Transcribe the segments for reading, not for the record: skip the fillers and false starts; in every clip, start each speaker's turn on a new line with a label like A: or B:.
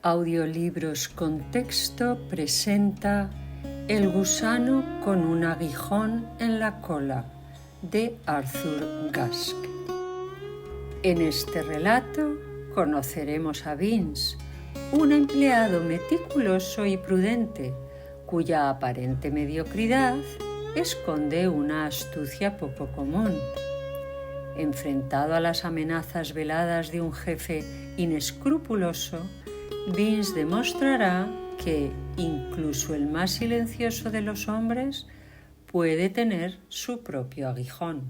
A: Audiolibros con texto presenta El gusano con un aguijón en la cola, de Arthur Gask. En este relato conoceremos a Vince, un empleado meticuloso y prudente, cuya aparente mediocridad esconde una astucia poco común. Enfrentado a las amenazas veladas de un jefe inescrupuloso, Vince demostrará que incluso el más silencioso de los hombres puede tener su propio aguijón.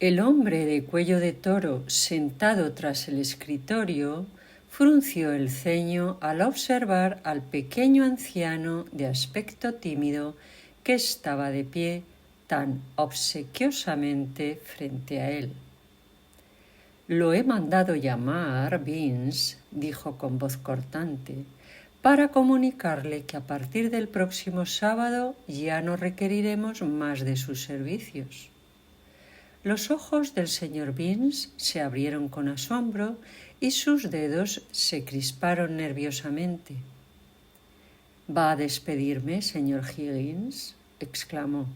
A: El hombre de cuello de toro sentado tras el escritorio frunció el ceño al observar al pequeño anciano de aspecto tímido que estaba de pie tan obsequiosamente frente a él. «Lo he mandado llamar, Vince», dijo con voz cortante, «para comunicarle que a partir del próximo sábado ya no requeriremos más de sus servicios». Los ojos del señor Vince se abrieron con asombro y sus dedos se crisparon nerviosamente. «¿Va a despedirme, señor Higgins?», exclamó,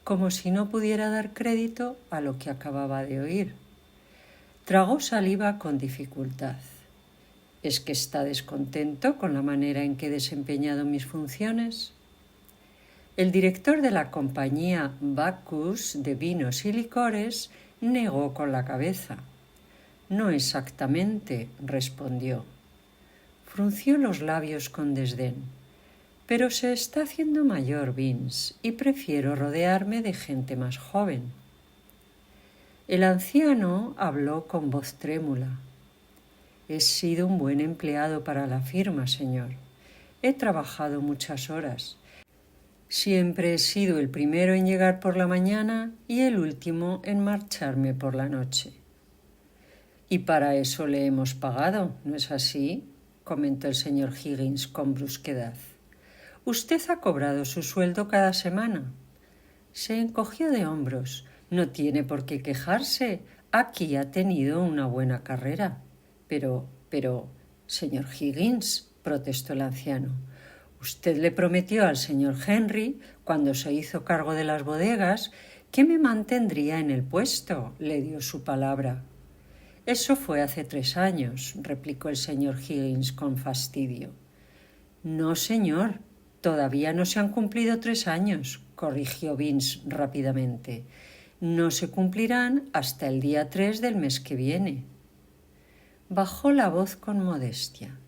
A: como si no pudiera dar crédito a lo que acababa de oír. Tragó saliva con dificultad. ¿Es que está descontento con la manera en que he desempeñado mis funciones? El director de la compañía Bacchus de vinos y licores negó con la cabeza. «No exactamente», respondió. Frunció los labios con desdén. «Pero se está haciendo mayor, Vince, y prefiero rodearme de gente más joven». El anciano habló con voz trémula. «He sido un buen empleado para la firma, señor. He trabajado muchas horas. Siempre he sido el primero en llegar por la mañana y el último en marcharme por la noche». «Y para eso le hemos pagado, ¿no es así?», comentó el señor Higgins con brusquedad. «Usted ha cobrado su sueldo cada semana». Se encogió de hombros. «No tiene por qué quejarse. Aquí ha tenido una buena carrera». Pero, señor Higgins», protestó el anciano, «usted le prometió al señor Henry, cuando se hizo cargo de las bodegas, que me mantendría en el puesto. Le dio su palabra». «Eso fue hace 3 años», replicó el señor Higgins con fastidio. «No, señor, todavía no se han cumplido 3 años», corrigió Vince rápidamente. «No se cumplirán hasta el día 3 del mes que viene». Bajó la voz con modestia.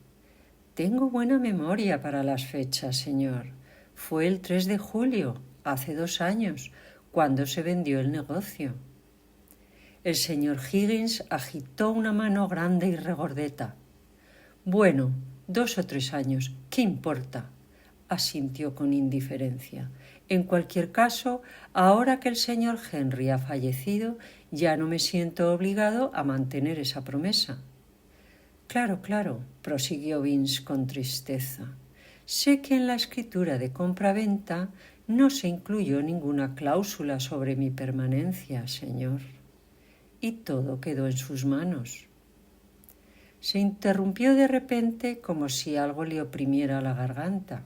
A: «Tengo buena memoria para las fechas, señor. Fue el 3 de julio, hace 2 años, cuando se vendió el negocio». El señor Higgins agitó una mano grande y regordeta. «Bueno, 2 o 3 años, ¿qué importa?», asintió con indiferencia. «En cualquier caso, ahora que el señor Henry ha fallecido, ya no me siento obligado a mantener esa promesa». Claro», prosiguió Vince con tristeza. «Sé que en la escritura de compraventa no se incluyó ninguna cláusula sobre mi permanencia, señor. Y todo quedó en sus manos». Se interrumpió de repente como si algo le oprimiera la garganta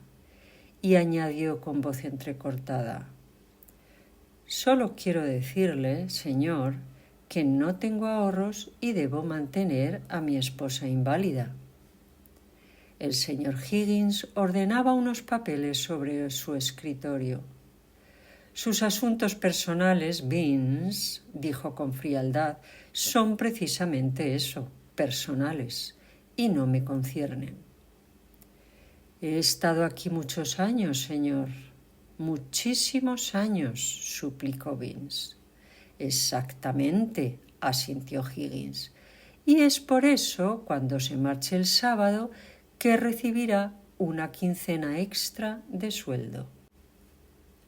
A: y añadió con voz entrecortada: «Solo quiero decirle, señor, que no tengo ahorros y debo mantener a mi esposa inválida». El señor Higgins ordenaba unos papeles sobre su escritorio. «Sus asuntos personales, Vince», dijo con frialdad, «son precisamente eso, personales, y no me conciernen». «He estado aquí muchos años, señor». «Muchísimos años», suplicó Vince. «Exactamente», asintió Higgins. «Y es por eso, cuando se marche el sábado, que recibirá una quincena extra de sueldo».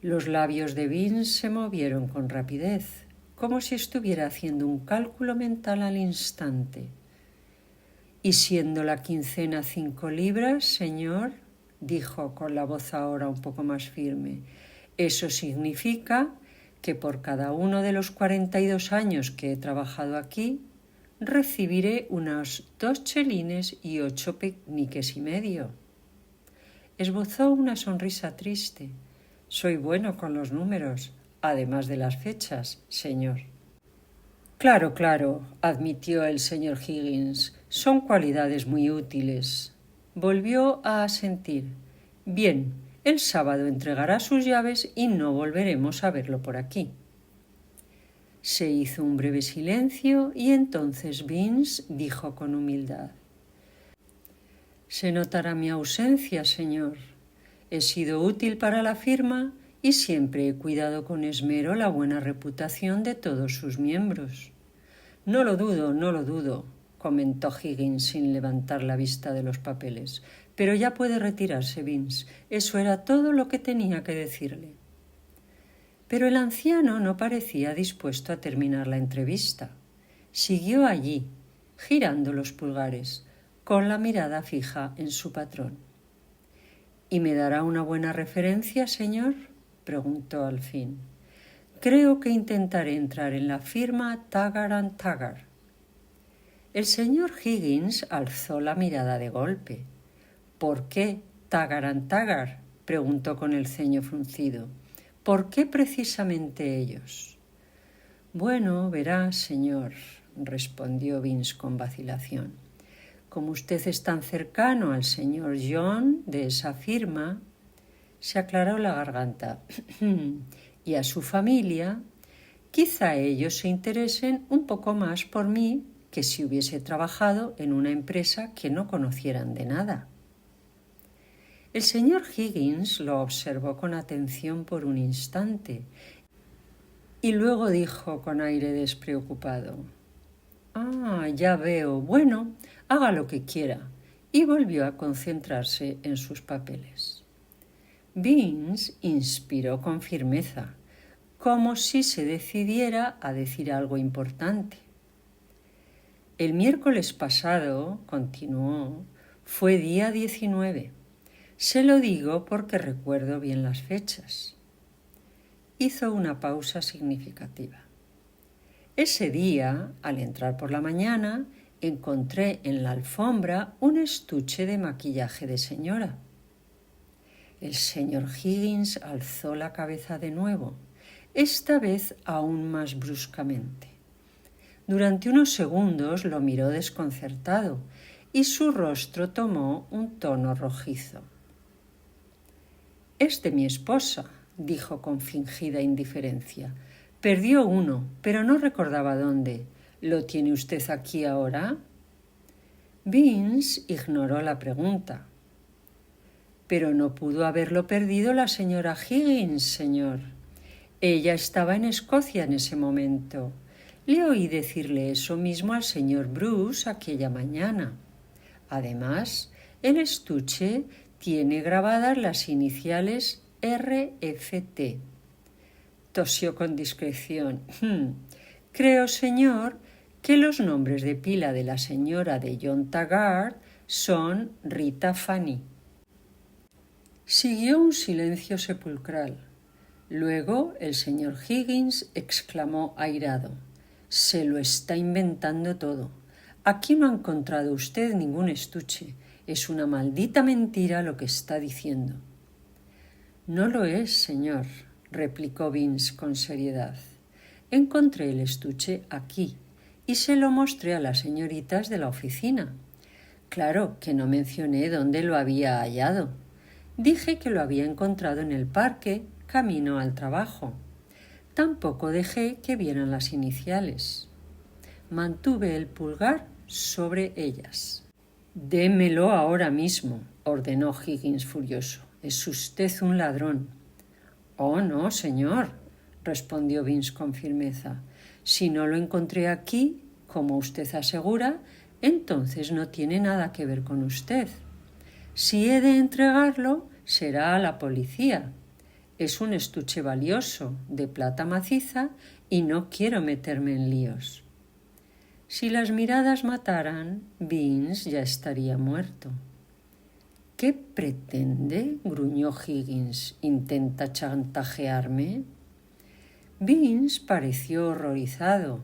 A: Los labios de Vince se movieron con rapidez, como si estuviera haciendo un cálculo mental al instante. «¿Y siendo la quincena 5 libras, señor?», dijo con la voz ahora un poco más firme. «Eso significa que por cada uno de los 42 años que he trabajado aquí, recibiré unos 2 chelines y 8 peniques y medio. Esbozó una sonrisa triste. Soy bueno con los números, además de las fechas, señor. Claro, claro, admitió el señor Higgins. Son cualidades muy útiles. Volvió a asentir. Bien, el sábado entregará sus llaves y no volveremos a verlo por aquí. Se hizo un breve silencio y entonces Vince dijo con humildad: Se notará mi ausencia, señor. He sido útil para la firma y siempre he cuidado con esmero la buena reputación de todos sus miembros. No lo dudo, comentó Higgins sin levantar la vista de los papeles. Pero ya puede retirarse, Vince. Eso era todo lo que tenía que decirle. Pero el anciano no parecía dispuesto a terminar la entrevista. Siguió allí, girando los pulgares, con la mirada fija en su patrón. ¿Y me dará una buena referencia, señor?, preguntó al fin. Creo que intentaré entrar en la firma Taggart & Taggart. El señor Higgins alzó la mirada de golpe. ¿Por qué Taggart & Taggart?, preguntó con el ceño fruncido. ¿Por qué precisamente ellos? Bueno, verá, señor, respondió Vince con vacilación. Como usted es tan cercano al señor John de esa firma, se aclaró la garganta, y a su familia, quizá ellos se interesen un poco más por mí que si hubiese trabajado en una empresa que no conocieran de nada. El señor Higgins lo observó con atención por un instante y luego dijo con aire despreocupado: «Ah, ya veo. Bueno, haga lo que quiera», y volvió a concentrarse en sus papeles. Vince inspiró con firmeza, como si se decidiera a decir algo importante. El miércoles pasado, continuó, fue día 19. Se lo digo porque recuerdo bien las fechas. Hizo una pausa significativa. Ese día, al entrar por la mañana, encontré en la alfombra un estuche de maquillaje de señora. El señor Higgins alzó la cabeza de nuevo, esta vez aún más bruscamente. Durante unos segundos lo miró desconcertado y su rostro tomó un tono rojizo. «Es de mi esposa», dijo con fingida indiferencia. «Perdió uno, pero no recordaba dónde. ¿Lo tiene usted aquí ahora?» Vince ignoró la pregunta. «Pero no pudo haberlo perdido la señora Higgins, señor. Ella estaba en Escocia en ese momento. Le oí decirle eso mismo al señor Bruce aquella mañana. Además, el estuche tiene grabadas las iniciales RFT». Tosió con discreción. «Creo, señor, que los nombres de pila de la señora de John Taggart son Rita Fanny». Siguió un silencio sepulcral. Luego el señor Higgins exclamó airado: «Se lo está inventando todo. Aquí no ha encontrado usted ningún estuche. Es una maldita mentira lo que está diciendo». «No lo es, señor», replicó Vince con seriedad. «Encontré el estuche aquí y se lo mostré a las señoritas de la oficina. Claro que no mencioné dónde lo había hallado. Dije que lo había encontrado en el parque, camino al trabajo. Tampoco dejé que vieran las iniciales. Mantuve el pulgar sobre ellas». «Démelo ahora mismo», ordenó Higgins furioso. «Es usted un ladrón». «Oh, no, señor», respondió Vince con firmeza. «Si no lo encontré aquí, como usted asegura, entonces no tiene nada que ver con usted. Si he de entregarlo, será a la policía. Es un estuche valioso, de plata maciza, y no quiero meterme en líos». Si las miradas mataran, Vince ya estaría muerto. «¿Qué pretende?», gruñó Higgins. «¿Intenta chantajearme?». Vince pareció horrorizado.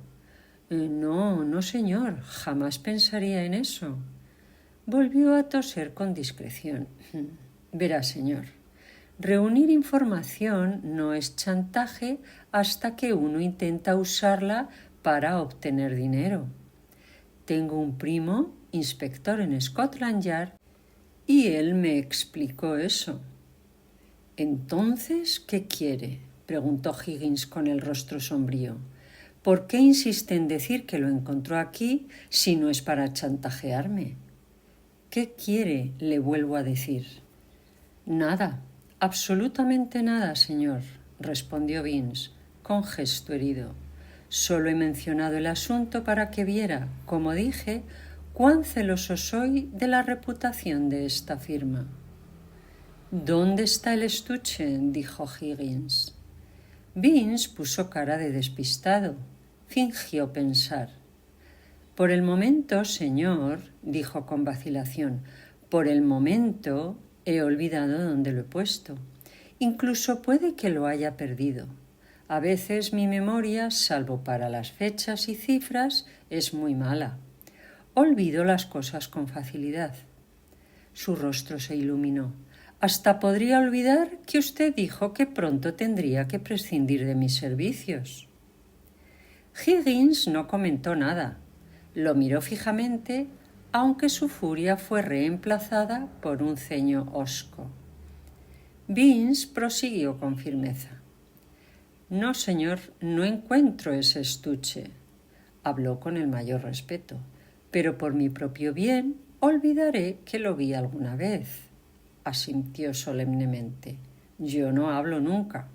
A: No, no, señor, jamás pensaría en eso. Volvió a toser con discreción. Verá, señor, reunir información no es chantaje hasta que uno intenta usarla para obtener dinero. Tengo un primo, inspector en Scotland Yard, y él me explicó eso. ¿Entonces qué quiere?, preguntó Higgins con el rostro sombrío. ¿Por qué insiste en decir que lo encontró aquí si no es para chantajearme? ¿Qué quiere?, le vuelvo a decir. Nada, absolutamente nada, señor, respondió Vince, con gesto herido. Solo he mencionado el asunto para que viera, como dije, cuán celoso soy de la reputación de esta firma. ¿Dónde está el estuche?, dijo Higgins. Vince puso cara de despistado. Fingió pensar. Por el momento, señor, dijo con vacilación, por el momento he olvidado dónde lo he puesto. Incluso puede que lo haya perdido. A veces mi memoria, salvo para las fechas y cifras, es muy mala. Olvido las cosas con facilidad. Su rostro se iluminó. Hasta podría olvidar que usted dijo que pronto tendría que prescindir de mis servicios. Higgins no comentó nada. Lo miró fijamente, aunque su furia fue reemplazada por un ceño hosco. Vince prosiguió con firmeza. No, señor, no encuentro ese estuche. Habló con el mayor respeto. Pero por mi propio bien olvidaré que lo vi alguna vez, asintió solemnemente. Yo no hablo nunca.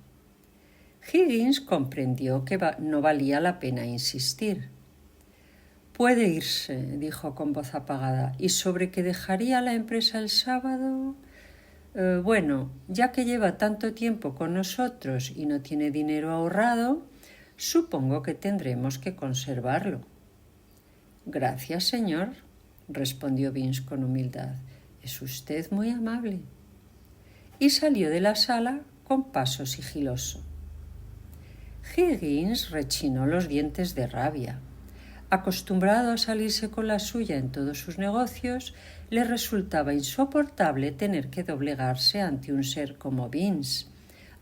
A: Higgins comprendió que no valía la pena insistir. Puede irse, dijo con voz apagada. ¿Y sobre que dejaría la empresa el sábado? Bueno, ya que lleva tanto tiempo con nosotros y no tiene dinero ahorrado, supongo que tendremos que conservarlo. Gracias, señor, respondió Vince con humildad. Es usted muy amable. Y salió de la sala con paso sigiloso. Higgins rechinó los dientes de rabia. Acostumbrado a salirse con la suya en todos sus negocios, le resultaba insoportable tener que doblegarse ante un ser como Vince,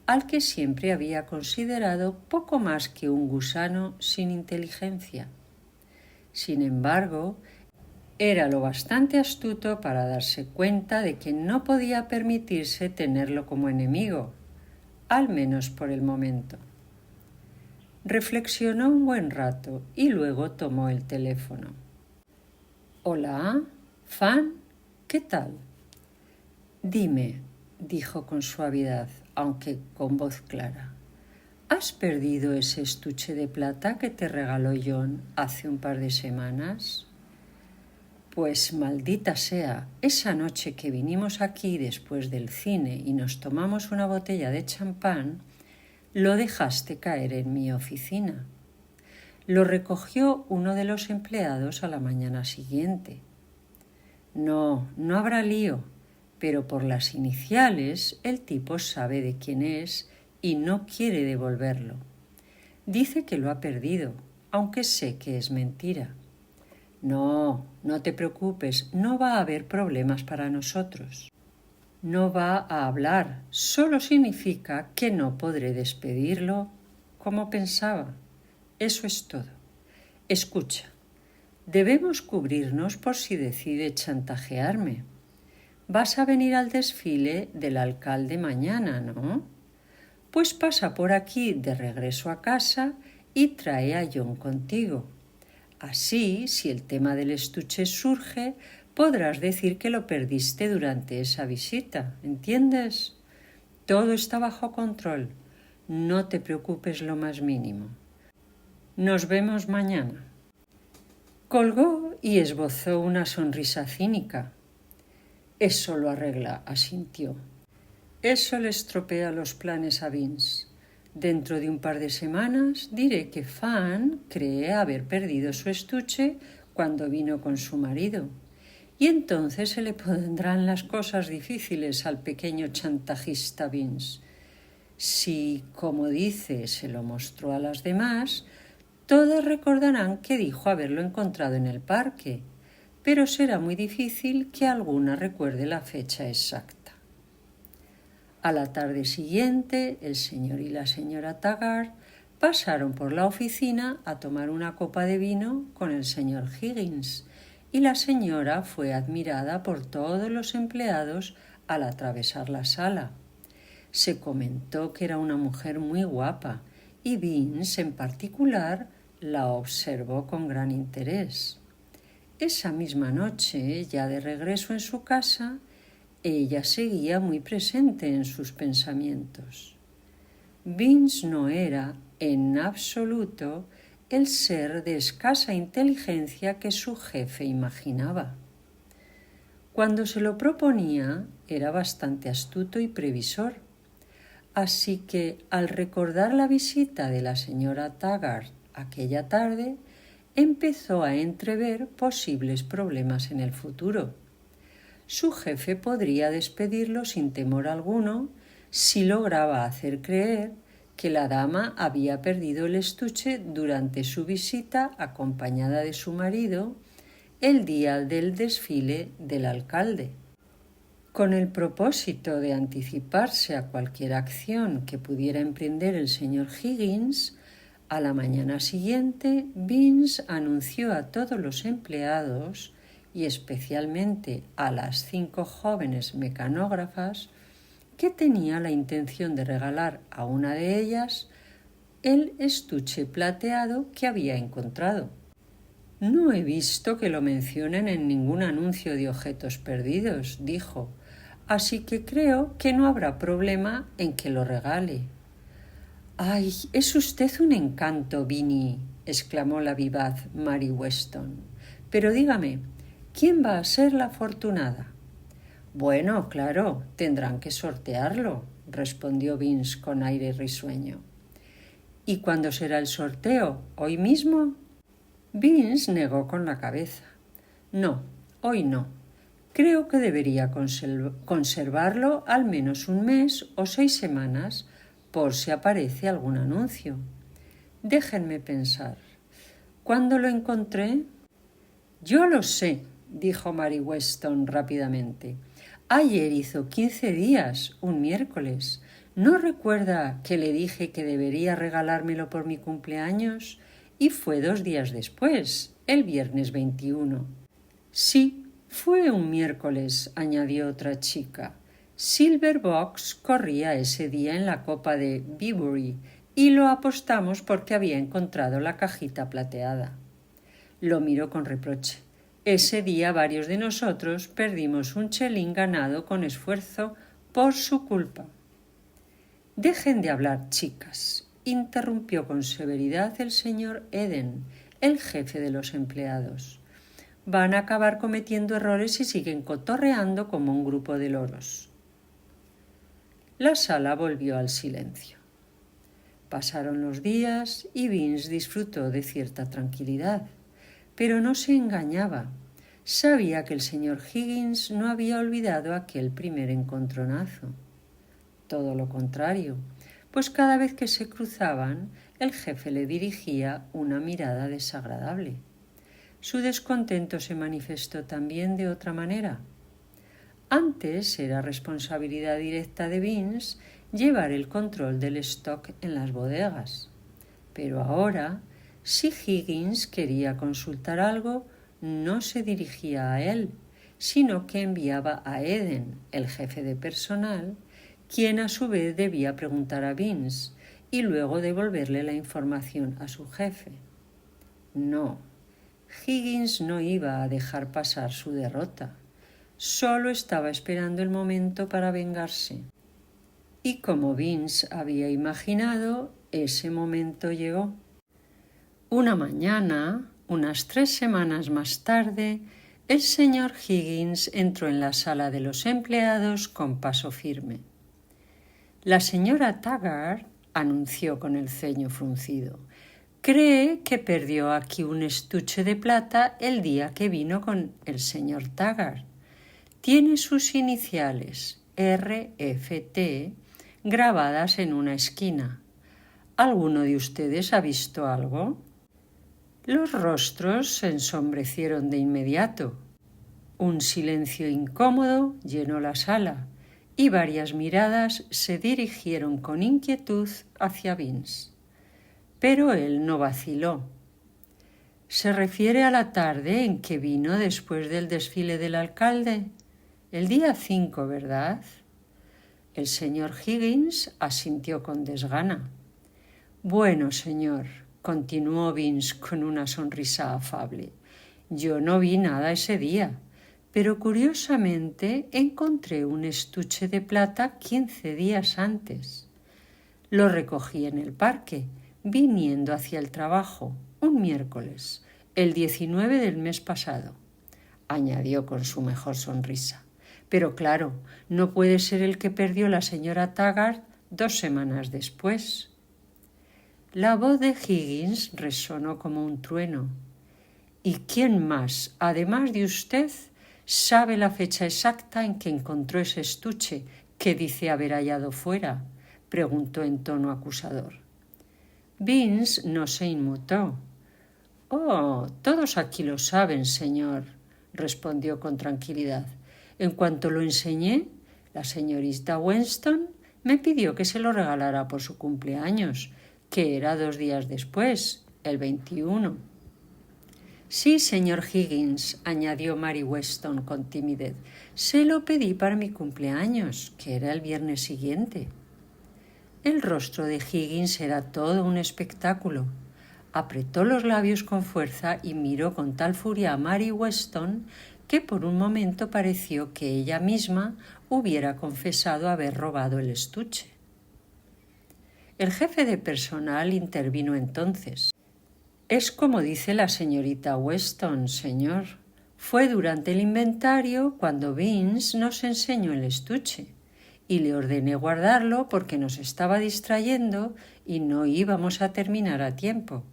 A: al que siempre había considerado poco más que un gusano sin inteligencia. Sin embargo, era lo bastante astuto para darse cuenta de que no podía permitirse tenerlo como enemigo, al menos por el momento. Reflexionó un buen rato y luego tomó el teléfono. «Hola, Fan, ¿qué tal?» «Dime», dijo con suavidad, aunque con voz clara. ¿Has perdido ese estuche de plata que te regaló John hace un par de semanas? Pues maldita sea, esa noche que vinimos aquí después del cine y nos tomamos una botella de champán, lo dejaste caer en mi oficina. Lo recogió uno de los empleados a la mañana siguiente. No habrá lío, pero por las iniciales el tipo sabe de quién es y no quiere devolverlo. Dice que lo ha perdido, aunque sé que es mentira. No te preocupes, no va a haber problemas para nosotros. No va a hablar, solo significa que no podré despedirlo como pensaba. Eso es todo. Escucha, debemos cubrirnos por si decide chantajearme. Vas a venir al desfile del alcalde mañana, ¿no? Pues pasa por aquí de regreso a casa y trae a John contigo. Así, si el tema del estuche surge, podrás decir que lo perdiste durante esa visita, ¿entiendes? Todo está bajo control. No te preocupes lo más mínimo. Nos vemos mañana. Colgó y esbozó una sonrisa cínica. Eso lo arregla, asintió. Eso le estropea los planes a Vince. Dentro de un par de semanas diré que Fan cree haber perdido su estuche cuando vino con su marido. Y entonces se le pondrán las cosas difíciles al pequeño chantajista Vince. Si, como dice, se lo mostró a las demás, Todas recordarán que dijo haberlo encontrado en el parque, pero será muy difícil que alguna recuerde la fecha exacta. A la tarde siguiente, el señor y la señora Taggart pasaron por la oficina a tomar una copa de vino con el señor Higgins, y la señora fue admirada por todos los empleados al atravesar la sala. Se comentó que era una mujer muy guapa y Vince en particular la observó con gran interés. Esa misma noche, ya de regreso en su casa, ella seguía muy presente en sus pensamientos. Vince no era, en absoluto, el ser de escasa inteligencia que su jefe imaginaba. Cuando se lo proponía, era bastante astuto y previsor. Así que, al recordar la visita de la señora Taggart aquella tarde, empezó a entrever posibles problemas en el futuro. Su jefe podría despedirlo sin temor alguno si lograba hacer creer que la dama había perdido el estuche durante su visita acompañada de su marido el día del desfile del alcalde. Con el propósito de anticiparse a cualquier acción que pudiera emprender el señor Higgins, a la mañana siguiente Vince anunció a todos los empleados y especialmente a las 5 jóvenes mecanógrafas que tenía la intención de regalar a una de ellas el estuche plateado que había encontrado. «No he visto que lo mencionen en ningún anuncio de objetos perdidos», dijo, «así que creo que no habrá problema en que lo regale». «¡Ay, es usted un encanto, Vinnie!», exclamó la vivaz Mary Weston. «Pero dígame, ¿quién va a ser la afortunada?» «Bueno, claro, tendrán que sortearlo», respondió Vince con aire risueño. «¿Y cuándo será el sorteo? ¿Hoy mismo?» Vince negó con la cabeza. «No, hoy no. Creo que debería conservarlo al menos un mes o 6 semanas por si aparece algún anuncio. Déjenme pensar. ¿Cuándo lo encontré?» «Yo lo sé», dijo Mary Weston rápidamente. «Ayer hizo 15 días, un miércoles. ¿No recuerda que le dije que debería regalármelo por mi cumpleaños? Y fue 2 días después, el viernes 21. «Sí, fue un miércoles», añadió otra chica. «Silverbox corría ese día en la Copa de Bibury y lo apostamos porque había encontrado la cajita plateada». Lo miró con reproche. «Ese día varios de nosotros perdimos un chelín ganado con esfuerzo por su culpa». «Dejen de hablar, chicas», interrumpió con severidad el señor Eden, el jefe de los empleados. «Van a acabar cometiendo errores si siguen cotorreando como un grupo de loros». La sala volvió al silencio. Pasaron los días y Vince disfrutó de cierta tranquilidad, pero no se engañaba. Sabía que el señor Higgins no había olvidado aquel primer encontronazo. Todo lo contrario, pues cada vez que se cruzaban, el jefe le dirigía una mirada desagradable. Su descontento se manifestó también de otra manera. Antes era responsabilidad directa de Vince llevar el control del stock en las bodegas, pero ahora, si Higgins quería consultar algo, no se dirigía a él, sino que enviaba a Eden, el jefe de personal, quien a su vez debía preguntar a Vince y luego devolverle la información a su jefe. No, Higgins no iba a dejar pasar su derrota. Solo estaba esperando el momento para vengarse. Y como Vince había imaginado, ese momento llegó. Una mañana, unas 3 semanas más tarde, el señor Higgins entró en la sala de los empleados con paso firme. «La señora Taggart», anunció con el ceño fruncido, «cree que perdió aquí un estuche de plata el día que vino con el señor Taggart. Tiene sus iniciales, RFT, grabadas en una esquina. ¿Alguno de ustedes ha visto algo?» Los rostros se ensombrecieron de inmediato. Un silencio incómodo llenó la sala y varias miradas se dirigieron con inquietud hacia Vince. Pero él no vaciló. ¿Se refiere a la tarde en que vino después del desfile del alcalde? El día 5, ¿verdad? El señor Higgins asintió con desgana. Bueno, señor, continuó Vince con una sonrisa afable, yo no vi nada ese día, pero curiosamente encontré un estuche de plata 15 días antes. Lo recogí en el parque, viniendo hacia el trabajo, un miércoles, el 19 del mes pasado, añadió con su mejor sonrisa. Pero claro, no puede ser el que perdió la señora Taggart 2 semanas después. La voz de Higgins resonó como un trueno. ¿Y quién más, además de usted, sabe la fecha exacta en que encontró ese estuche que dice haber hallado fuera? Preguntó en tono acusador. Vince no se inmutó. Oh, todos aquí lo saben, señor, respondió con tranquilidad. En cuanto lo enseñé, la señorita Weston me pidió que se lo regalara por su cumpleaños, que era 2 días después, el 21. Sí, señor Higgins, añadió Mary Weston con timidez, se lo pedí para mi cumpleaños, que era el viernes siguiente. El rostro de Higgins era todo un espectáculo. Apretó los labios con fuerza y miró con tal furia a Mary Weston que por un momento pareció que ella misma hubiera confesado haber robado el estuche. El jefe de personal intervino entonces. Es como dice la señorita Weston, señor. Fue durante el inventario cuando Vince nos enseñó el estuche y le ordené guardarlo porque nos estaba distrayendo y no íbamos a terminar a tiempo.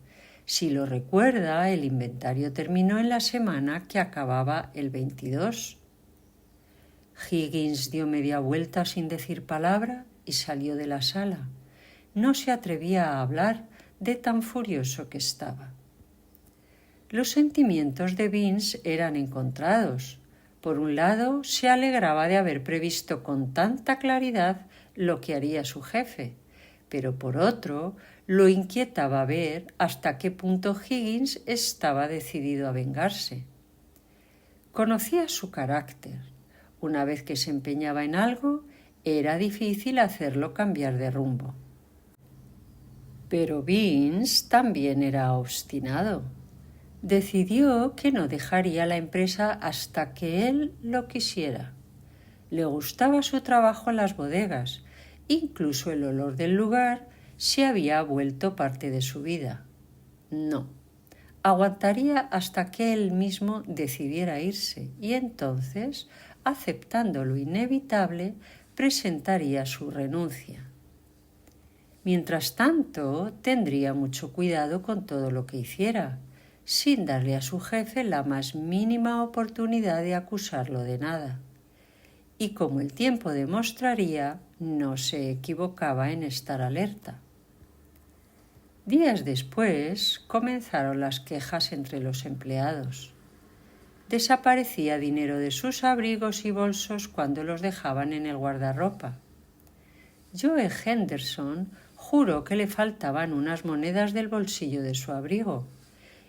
A: Si lo recuerda, el inventario terminó en la semana que acababa el 22. Higgins dio media vuelta sin decir palabra y salió de la sala. No se atrevía a hablar de tan furioso que estaba. Los sentimientos de Vince eran encontrados. Por un lado, se alegraba de haber previsto con tanta claridad lo que haría su jefe, pero por otro, lo inquietaba ver hasta qué punto Higgins estaba decidido a vengarse. Conocía su carácter. Una vez que se empeñaba en algo, era difícil hacerlo cambiar de rumbo. Pero Vince también era obstinado. Decidió que no dejaría la empresa hasta que él lo quisiera. Le gustaba su trabajo en las bodegas, incluso el olor del lugar se había vuelto parte de su vida. No, aguantaría hasta que él mismo decidiera irse y entonces, aceptando lo inevitable, presentaría su renuncia. Mientras tanto, tendría mucho cuidado con todo lo que hiciera, sin darle a su jefe la más mínima oportunidad de acusarlo de nada. Y como el tiempo demostraría, no se equivocaba en estar alerta. Días después comenzaron las quejas entre los empleados. Desaparecía dinero de sus abrigos y bolsos cuando los dejaban en el guardarropa. Joe Henderson juró que le faltaban unas monedas del bolsillo de su abrigo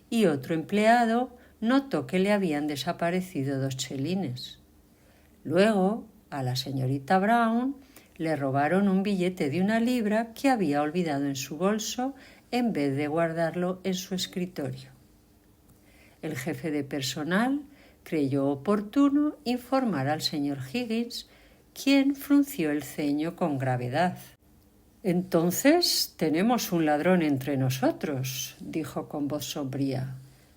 A: y otro empleado notó que le habían desaparecido 2 chelines. Luego, a la señorita Brown le robaron un billete de 1 libra que había olvidado en su bolso en vez de guardarlo en su escritorio. El jefe de personal creyó oportuno informar al señor Higgins, quien frunció el ceño con gravedad. «Entonces tenemos un ladrón entre nosotros», dijo con voz sombría,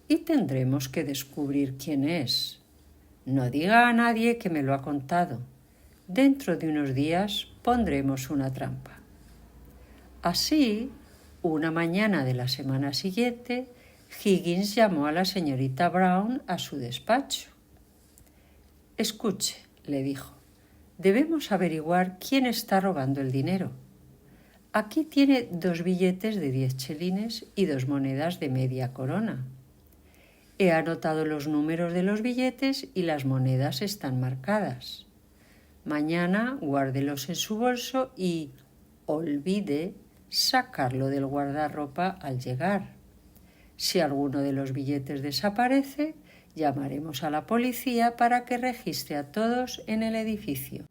A: «y tendremos que descubrir quién es. No diga a nadie que me lo ha contado. Dentro de unos días pondremos una trampa». Así, una mañana de la semana siguiente, Higgins llamó a la señorita Brown a su despacho. «Escuche», le dijo, «debemos averiguar quién está robando el dinero. Aquí tiene 2 billetes de 10 chelines y 2 monedas de media corona. He anotado los números de los billetes y las monedas están marcadas. Mañana guárdelos en su bolso y olvide sacarlo del guardarropa al llegar. Si alguno de los billetes desaparece, llamaremos a la policía para que registre a todos en el edificio.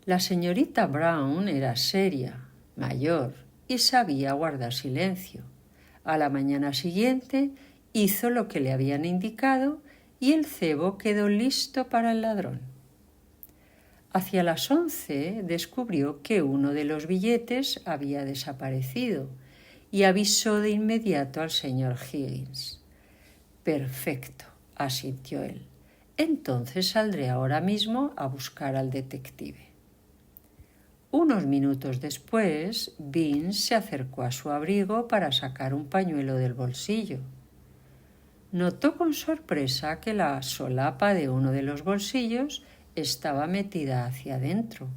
A: La señorita Brown era seria, mayor, y sabía guardar silencio. A la mañana siguiente hizo lo que le habían indicado y el cebo quedó listo para el ladrón. Hacia las 11 descubrió que uno de los billetes había desaparecido y avisó de inmediato al señor Higgins. Perfecto, asintió él. Entonces saldré ahora mismo a buscar al detective. Unos minutos después, Vince se acercó a su abrigo para sacar un pañuelo del bolsillo. Notó con sorpresa que la solapa de uno de los bolsillos estaba metida hacia adentro.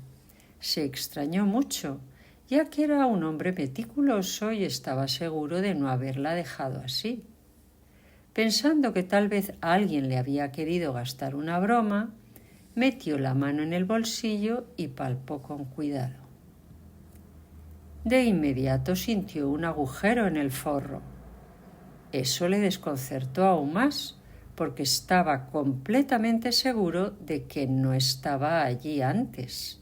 A: Se extrañó mucho, ya que era un hombre meticuloso y estaba seguro de no haberla dejado así. Pensando que tal vez alguien le había querido gastar una broma, metió la mano en el bolsillo y palpó con cuidado. De inmediato sintió un agujero en el forro. Eso le desconcertó aún más, porque estaba completamente seguro de que no estaba allí antes.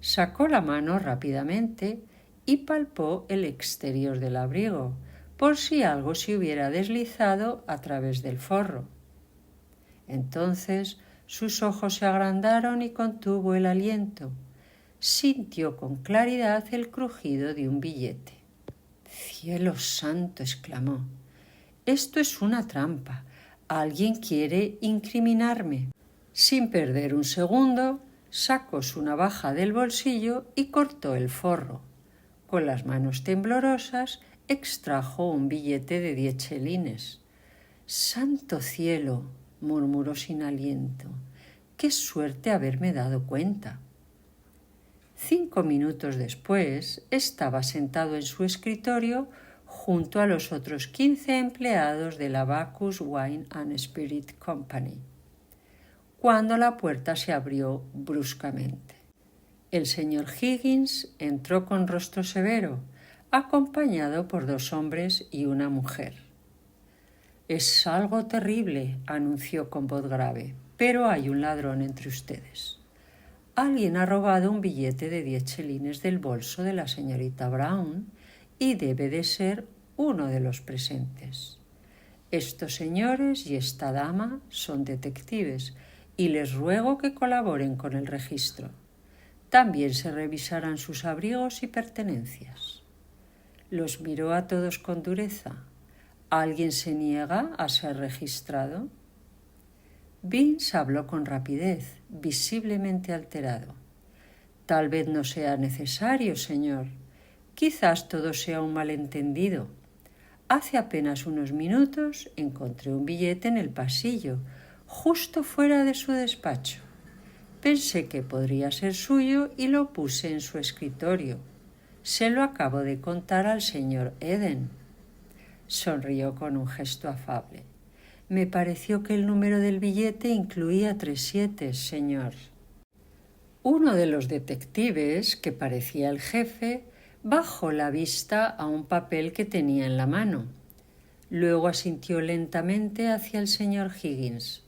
A: Sacó la mano rápidamente y palpó el exterior del abrigo, por si algo se hubiera deslizado a través del forro. Entonces sus ojos se agrandaron y contuvo el aliento. Sintió con claridad el crujido de un billete. «¡Cielo santo!», exclamó. «Esto es una trampa. Alguien quiere incriminarme». Sin perder un segundo, sacó su navaja del bolsillo y cortó el forro. Con las manos temblorosas extrajo un billete de 10 chelines. «¡Santo cielo!», murmuró sin aliento. «¡Qué suerte haberme dado cuenta!». 5 minutos después estaba sentado en su escritorio junto a los otros 15 empleados de la Bacchus Wine and Spirit Company, cuando la puerta se abrió bruscamente. El señor Higgins entró con rostro severo, acompañado por 2 hombres y una mujer. «Es algo terrible», anunció con voz grave, «pero hay un ladrón entre ustedes. Alguien ha robado un billete de 10 chelines del bolso de la señorita Brown y debe de ser uno de los presentes. Estos señores y esta dama son detectives y les ruego que colaboren con el registro. También se revisarán sus abrigos y pertenencias». Los miró a todos con dureza. «¿Alguien se niega a ser registrado?». Vince habló con rapidez, visiblemente alterado. «Tal vez no sea necesario, señor. Quizás todo sea un malentendido. Hace apenas unos minutos encontré un billete en el pasillo, justo fuera de su despacho. Pensé que podría ser suyo y lo puse en su escritorio. Se lo acabo de contar al señor Eden». Sonrió con un gesto afable. «Me pareció que el número del billete incluía 3 sietes, señor». Uno de los detectives, que parecía el jefe, bajó la vista a un papel que tenía en la mano. Luego asintió lentamente hacia el señor Higgins.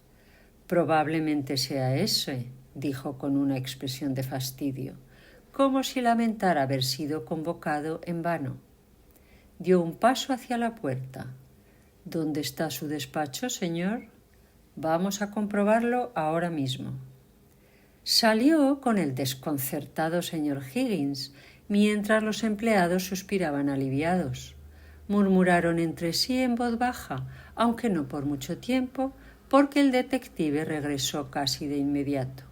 A: «Probablemente sea ese», dijo con una expresión de fastidio, como si lamentara haber sido convocado en vano. Dio un paso hacia la puerta. «¿Dónde está su despacho, señor? Vamos a comprobarlo ahora mismo». Salió con el desconcertado señor Higgins, mientras los empleados suspiraban aliviados. Murmuraron entre sí en voz baja, aunque no por mucho tiempo, porque el detective regresó casi de inmediato.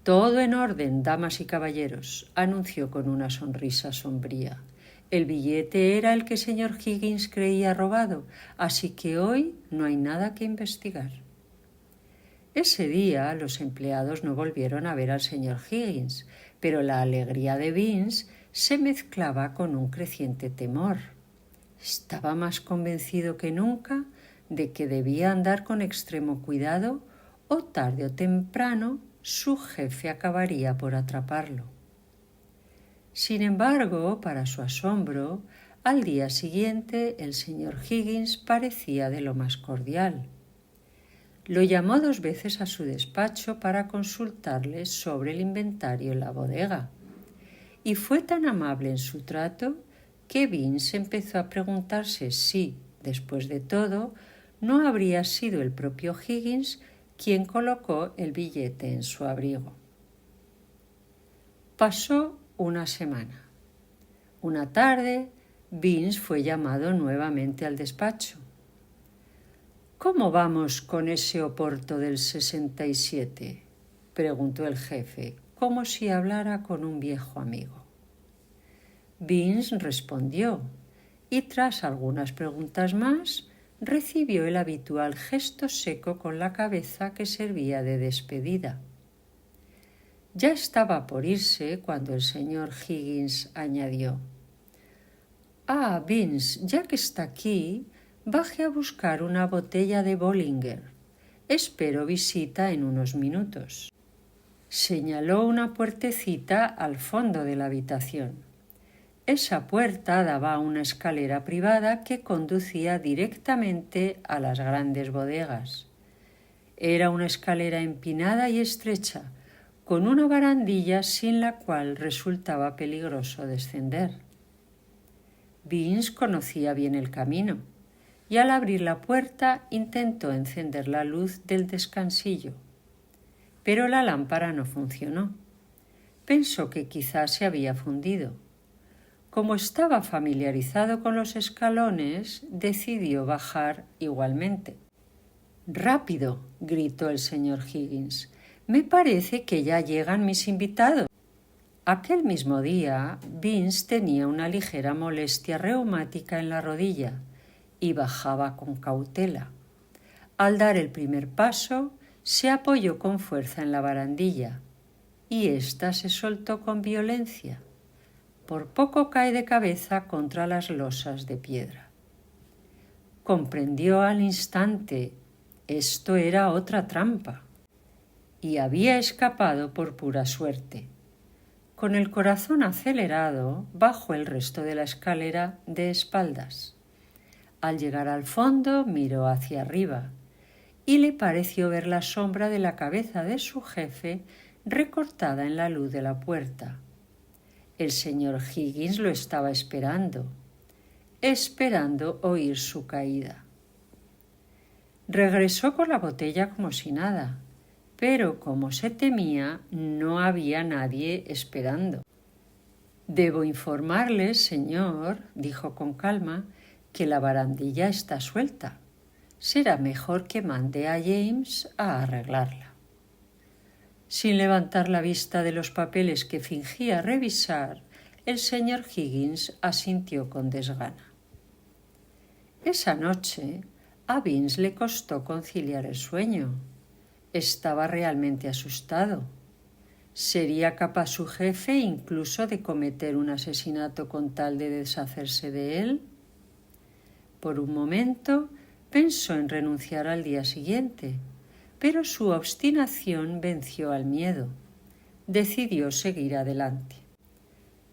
A: «Todo en orden, damas y caballeros», anunció con una sonrisa sombría. «El billete era el que el señor Higgins creía robado, así que hoy no hay nada que investigar». Ese día los empleados no volvieron a ver al señor Higgins, pero la alegría de Vince se mezclaba con un creciente temor. Estaba más convencido que nunca de que debía andar con extremo cuidado o tarde o temprano su jefe acabaría por atraparlo. Sin embargo, para su asombro, al día siguiente el señor Higgins parecía de lo más cordial. Lo llamó 2 veces a su despacho para consultarle sobre el inventario en la bodega, y fue tan amable en su trato que Vince empezó a preguntarse si, después de todo, no habría sido el propio Higgins quien colocó el billete en su abrigo. Pasó una semana. Una tarde, Vince fue llamado nuevamente al despacho. «¿Cómo vamos con ese Oporto del 67?» preguntó el jefe, como si hablara con un viejo amigo. Vince respondió y tras algunas preguntas más recibió el habitual gesto seco con la cabeza que servía de despedida. Ya estaba por irse cuando el señor Higgins añadió: «Ah, Vince, ya que está aquí, baje a buscar una botella de Bollinger. Espero visita en unos minutos». Señaló una puertecita al fondo de la habitación. Esa puerta daba a una escalera privada que conducía directamente a las grandes bodegas. Era una escalera empinada y estrecha, con una barandilla sin la cual resultaba peligroso descender. Vince conocía bien el camino y al abrir la puerta intentó encender la luz del descansillo. Pero la lámpara no funcionó. Pensó que quizás se había fundido. Como estaba familiarizado con los escalones, decidió bajar igualmente. «¡Rápido!», gritó el señor Higgins. «Me parece que ya llegan mis invitados». Aquel mismo día, Vince tenía una ligera molestia reumática en la rodilla y bajaba con cautela. Al dar el primer paso, se apoyó con fuerza en la barandilla y ésta se soltó con violencia. Por poco cae de cabeza contra las losas de piedra. Comprendió al instante: esto era otra trampa, y había escapado por pura suerte. Con el corazón acelerado, bajó el resto de la escalera de espaldas. Al llegar al fondo, miró hacia arriba y le pareció ver la sombra de la cabeza de su jefe recortada en la luz de la puerta. El señor Higgins lo estaba esperando oír su caída. Regresó con la botella como si nada, pero como se temía, no había nadie esperando. «Debo informarle, señor», dijo con calma, «que la barandilla está suelta. Será mejor que mande a James a arreglarla». Sin levantar la vista de los papeles que fingía revisar, el señor Higgins asintió con desgana. Esa noche a Vince le costó conciliar el sueño. Estaba realmente asustado. ¿Sería capaz su jefe incluso de cometer un asesinato con tal de deshacerse de él? Por un momento pensó en renunciar al día siguiente, pero su obstinación venció al miedo. Decidió seguir adelante.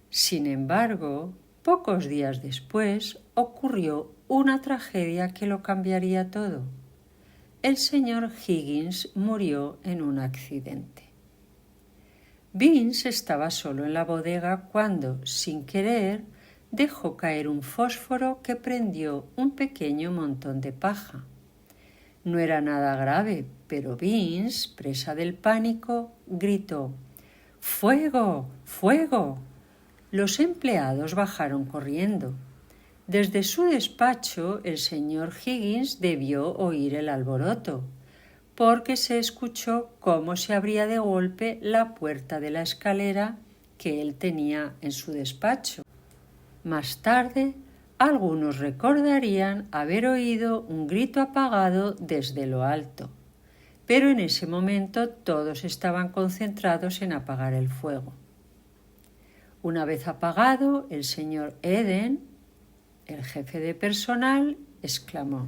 A: Sin embargo, pocos días después ocurrió una tragedia que lo cambiaría todo. El señor Higgins murió en un accidente. Vince estaba solo en la bodega cuando, sin querer, dejó caer un fósforo que prendió un pequeño montón de paja. No era nada grave, pero Vince, presa del pánico, gritó: «¡Fuego! ¡Fuego!». Los empleados bajaron corriendo. Desde su despacho, el señor Higgins debió oír el alboroto, porque se escuchó cómo se abría de golpe la puerta de la escalera que él tenía en su despacho. Más tarde, algunos recordarían haber oído un grito apagado desde lo alto, pero en ese momento todos estaban concentrados en apagar el fuego. Una vez apagado, el señor Eden, el jefe de personal, exclamó: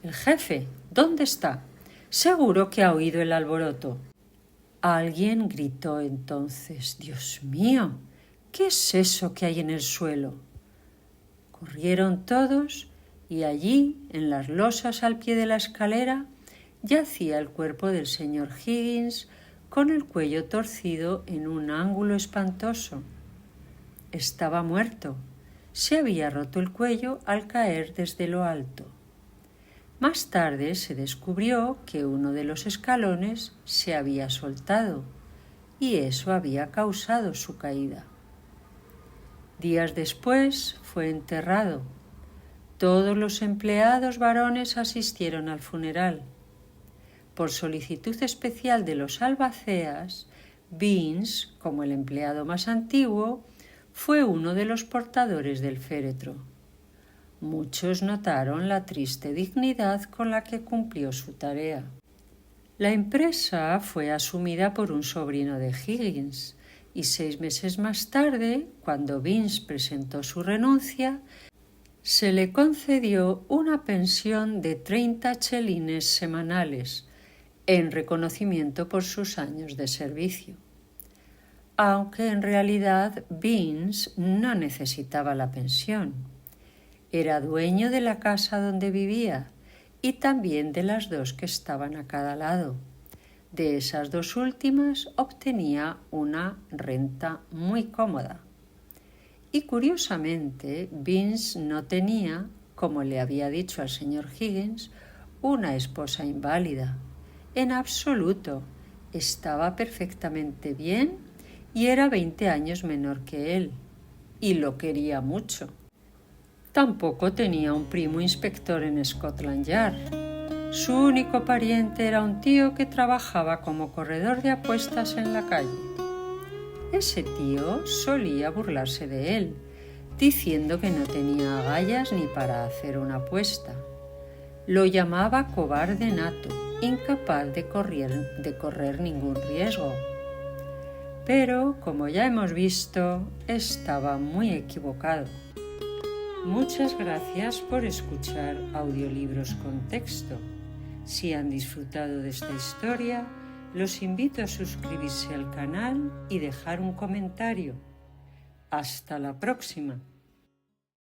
A: «El jefe, ¿dónde está? Seguro que ha oído el alboroto». Alguien gritó entonces: «Dios mío, ¿qué es eso que hay en el suelo?». Corrieron todos y allí, en las losas al pie de la escalera, yacía el cuerpo del señor Higgins con el cuello torcido en un ángulo espantoso. Estaba muerto. Se había roto el cuello al caer desde lo alto. Más tarde se descubrió que uno de los escalones se había soltado y eso había causado su caída. Días después fue enterrado. Todos los empleados varones asistieron al funeral. Por solicitud especial de los albaceas, Vince, como el empleado más antiguo, fue uno de los portadores del féretro. Muchos notaron la triste dignidad con la que cumplió su tarea. La empresa fue asumida por un sobrino de Higgins y 6 meses más tarde, cuando Vince presentó su renuncia, se le concedió una pensión de 30 chelines semanales en reconocimiento por sus años de servicio. Aunque en realidad Vince no necesitaba la pensión. Era dueño de la casa donde vivía y también de las 2 que estaban a cada lado. De esas 2 últimas obtenía una renta muy cómoda. Y curiosamente, Vince no tenía, como le había dicho al señor Higgins, una esposa inválida. En absoluto, estaba perfectamente bien y era 20 años menor que él, y lo quería mucho. Tampoco tenía un primo inspector en Scotland Yard. Su único pariente era un tío que trabajaba como corredor de apuestas en la calle. Ese tío solía burlarse de él, diciendo que no tenía agallas ni para hacer una apuesta. Lo llamaba cobarde nato, incapaz de correr ningún riesgo. Pero, como ya hemos visto, estaba muy equivocado. Muchas gracias por escuchar Audiolibros con Texto. Si han disfrutado de esta historia, los invito a suscribirse al canal y dejar un comentario. Hasta la próxima.